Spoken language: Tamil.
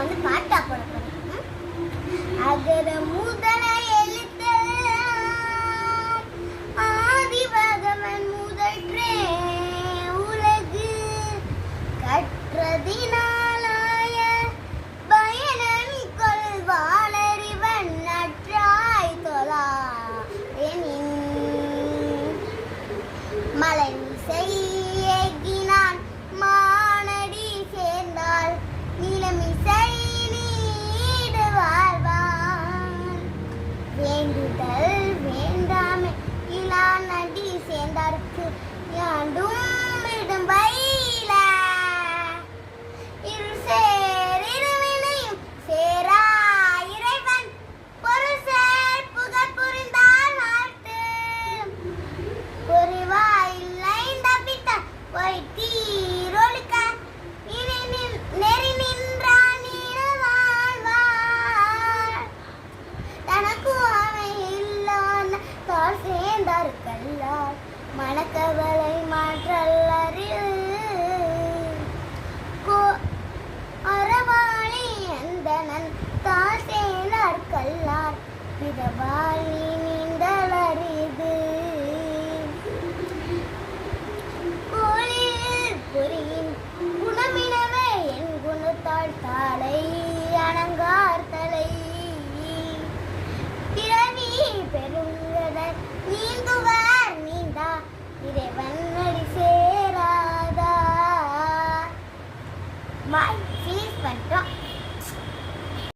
நான் வந்து பாட்டா போட போறேன். அகர முதல எழுத்தெல்லாம் ஆதி பகவன் முதற்றே உலகு கற்றதினாலாய பயனன் கொள்வாளறிவன் நற்றாய் தொழா மலமிசை ஏகினான் மானடி சேர்ந்தால் நிலமிசை நீடு வாழ்வான் வேண்டுதல் வேண்டாமை இலா நடி சேர்ந்தார்க்கு யாண்டும் இடும் பயில இரு சேர் இருவினையும் சேரா இறைவன் பொருள் சேர் புகழ் புரிந்தால் வாழ்த்து பொறிவாய் இல்லை தப்பித்த பொய்த்தீரொழுக்க நெறி நின்றான் வாழ்வார் தனக்கு அவை இல்லான் தால் சேர்ந்தார்கல்லார் மனக்கவலை மாற்றல்லறில் அறவாளி அந்தனன் தால் சேர்ந்தார்கல்லார் பிறவாளி நீண்டலறிது பொறியின் குணமினவே என் குணத்தாள் தாளை அணங்கார் தலை பிறவி பெருங்கடல் நீந்துவார் நீந்தா இறைவன் அடி சேராதா